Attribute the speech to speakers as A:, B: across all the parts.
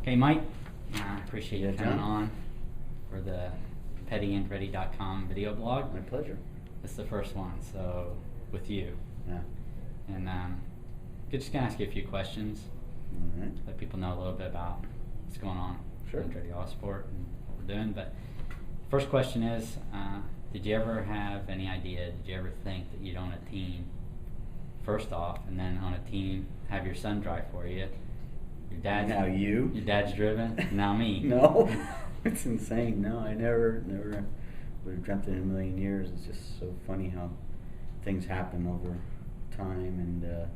A: Okay, Mike, I appreciate you
B: Yeah,
A: coming
B: John.
A: on for the pettyandready.com video blog.
B: My pleasure.
A: This is the first one, so with you.
B: Yeah.
A: And just gonna ask you a few questions,
B: All right.
A: let people know a little bit about what's going on
B: Sure.
A: with Andretti Autosport and what we're doing. But first question is, did you ever have any idea, did you ever think that you'd own a team, first off, and then on a team, have your son drive for you? Your
B: Now you.
A: Your dad's driven, now me.
B: No, it's insane. No, I never would have dreamt it in a million years. It's just so funny how things happen over time, and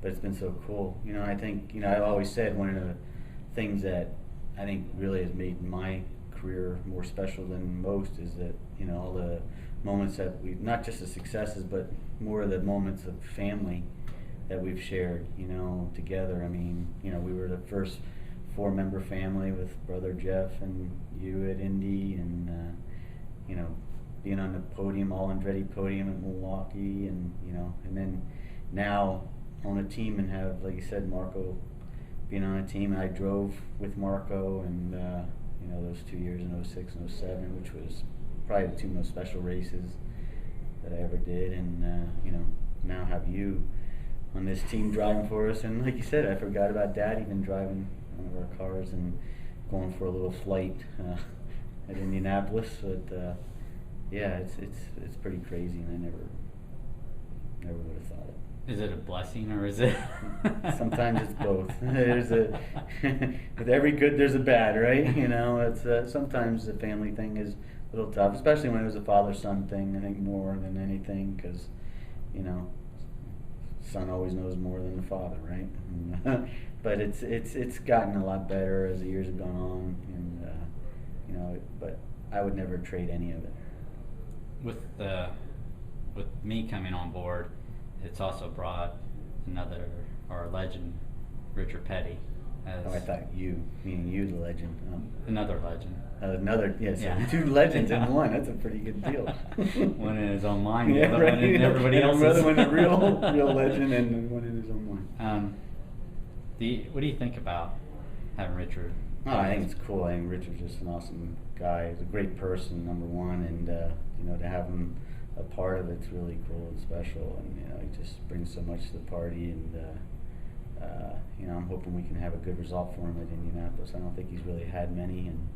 B: but it's been so cool. You know, I think, I've always said one of the things that I think really has made my career more special than most is that, all the moments that we, not just the successes, but more of the moments of family that we've shared, together. I mean, we were the first 4-member family with brother Jeff and you at Indy, and being on the podium, all Andretti podium at Milwaukee, and and then now on a team and have, like you said, Marco being on a team. I drove with Marco, and those 2 years in 06 and 07, which was probably the 2 most special races that I ever did, and now have you on this team driving for us. And like you said, I forgot about Dad even driving one of our cars and going for a little flight at Indianapolis. But yeah, it's pretty crazy, and I never would have thought it.
A: Is it a blessing or is it?
B: Sometimes it's both. With every good, there's a bad, right? It's sometimes the family thing is a little tough, especially when it was a father-son thing. I think more than anything, because son always knows more than the father, right? But it's gotten a lot better as the years have gone on, and but I would never trade any of it.
A: With me coming on board, it's also brought our legend, Richard Petty. As
B: I thought meaning you, the legend.
A: another legend.
B: Yes,
A: Yeah.
B: 2 legends in one. That's a pretty good deal.
A: One in his own mind, the
B: Yeah,
A: other
B: right.
A: one in everybody
B: And
A: else's.
B: another one a real legend, and one in his own mind.
A: What do you think about having Richard?
B: Oh, I think it's cool. I think Richard's just an awesome guy. He's a great person, number one, and to have him a part of it's really cool and special, and he just brings so much to the party, and I'm hoping we can have a good result for him at Indianapolis. I don't think he's really had many, and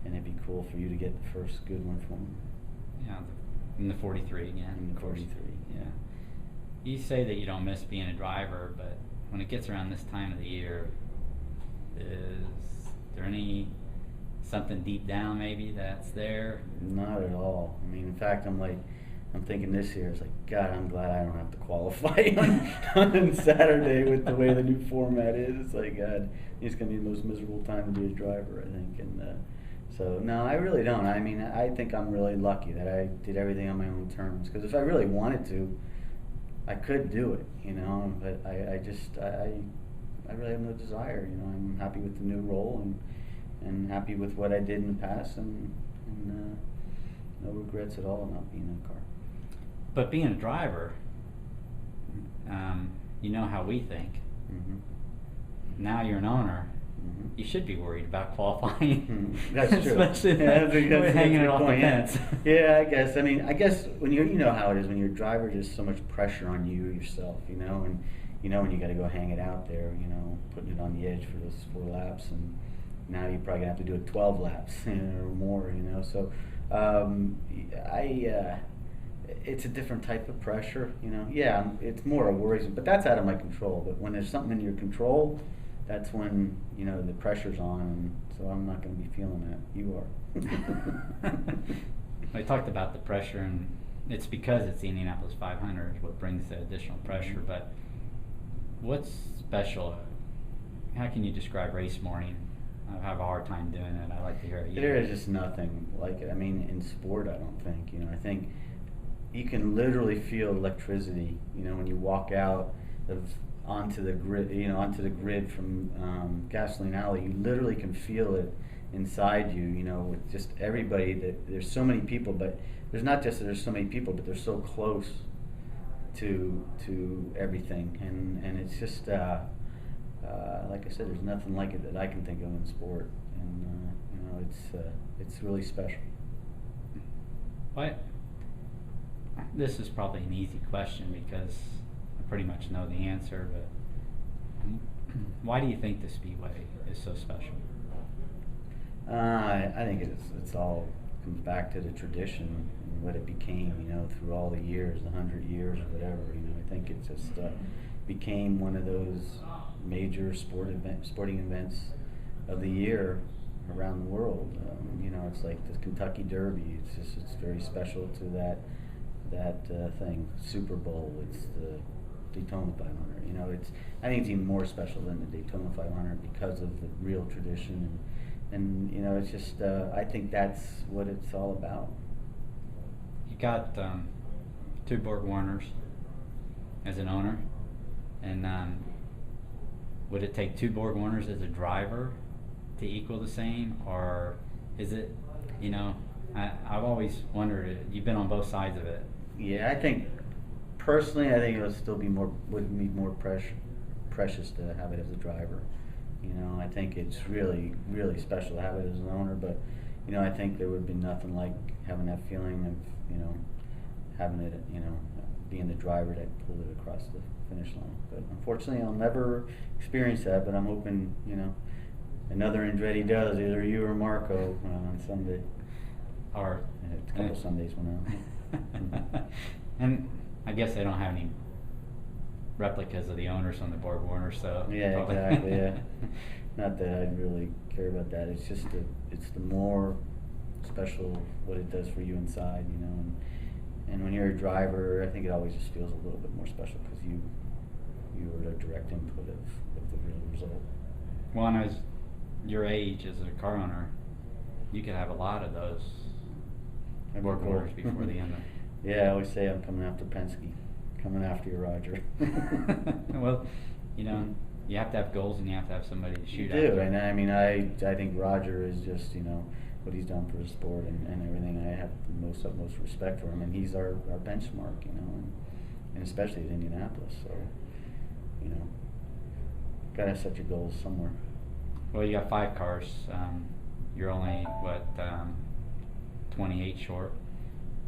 B: it'd be cool for you to get the first good one from him.
A: Yeah, in the 43 again.
B: In the 43.
A: Yeah. You say that you don't miss being a driver, but when it gets around this time of the year, is there something deep down maybe that's there?
B: Not at all. I mean, in fact, I'm thinking this year, it's like, God, I'm glad I don't have to qualify on Saturday with the way the new format is. It's like, God, it's going to be the most miserable time to be a driver, I think. And so, no, I really don't. I mean, I think I'm really lucky that I did everything on my own terms. Because if I really wanted to, I could do it, But I really have no desire, I'm happy with the new role, and happy with what I did in the past, and no regrets at all not being in a car.
A: But being a driver, you know how we think.
B: Mm-hmm.
A: Now you're an owner.
B: Mm-hmm.
A: You should be worried about qualifying.
B: Mm-hmm. That's true.
A: Especially
B: that's
A: hanging
B: a
A: it
B: good
A: off the
B: point, yeah.
A: fence.
B: Yeah, I guess. I mean, when you know how it is when you're a driver, there's so much pressure on you yourself, and when you got to go hang it out there, putting it on the edge for those 4 laps, and now you're probably gonna have to do it 12 laps or more, So, it's a different type of pressure, Yeah, it's more a worrisome, but that's out of my control. But when there's something in your control, that's when the pressure's on, and so I'm not going to be feeling that. You are.
A: I talked about the pressure, and it's because it's the Indianapolis 500 what brings the additional pressure. But what's special? How can you describe race morning? I have a hard time doing it. I like to hear it.
B: There is just nothing like it. I mean, in sport, I don't think. I think you can literally feel electricity. When you walk out onto the grid from Gasoline Alley, you literally can feel it inside you. With just everybody. There's so many people, but there's not just that there's so many people, but they're so close to everything, and it's just like I said, there's nothing like it that I can think of in sport, and it's really special.
A: What? This is probably an easy question because I pretty much know the answer, but why do you think the Speedway is so special?
B: I think it's all comes back to the tradition and what it became, through all the years, the 100 years or whatever. I think it just became one of those major sporting events of the year around the world. It's like the Kentucky Derby. It's very special to that thing. Super Bowl. It's the Daytona 500. I think it's even more special than the Daytona 500 because of the real tradition and it's just I think that's what it's all about.
A: You got 2 Borg Warners as an owner, and would it take 2 Borg Warners as a driver to equal the same, or is it? I've always wondered. You've been on both sides of it.
B: Yeah, I think personally, it would be more precious to have it as a driver. I think it's really, really special to have it as an owner, but I think there would be nothing like having that feeling of having it, being the driver that pulled it across the finish line. But unfortunately, I'll never experience that. But I'm hoping another Andretti does, either you or Marco on Sunday.
A: Or
B: a couple Sundays went out.
A: And I guess they don't have any replicas of the owners on the Borg Warner, so
B: yeah,
A: probably.
B: exactly. Yeah, not that I'd really care about that. It's just it's the more special what it does for you inside, and when you're a driver, I think it always just feels a little bit more special because you were the direct input of the real result.
A: Well, and as your age as a car owner, you could have a lot of those Borg Warners before the end of.
B: Yeah, I always say I'm coming after Penske. Coming after you, Roger.
A: Well, you have to have goals and you have to have somebody to shoot
B: you do,
A: after.
B: and I think Roger is just what he's done for the sport and everything. I have the utmost respect for him, and he's our benchmark, and especially at Indianapolis. So, gotta set your goals somewhere.
A: Well, you got 5 cars. You're only 28 short.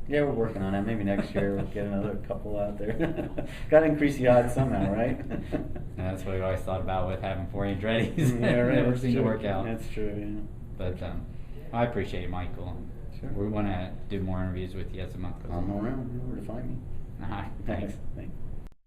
B: Yeah, we're working on it. Maybe next year we'll get another couple out there. Got to increase the odds somehow, right?
A: Yeah, that's what we always thought about with having 4 Andrettis.
B: Yeah, right.
A: Never seemed to work out.
B: That's true, yeah.
A: But I appreciate it, Michael.
B: Sure.
A: We want to do more interviews with you as the month goes on.
B: I'm around. You know where to find me.
A: All right, thanks.
B: Thanks.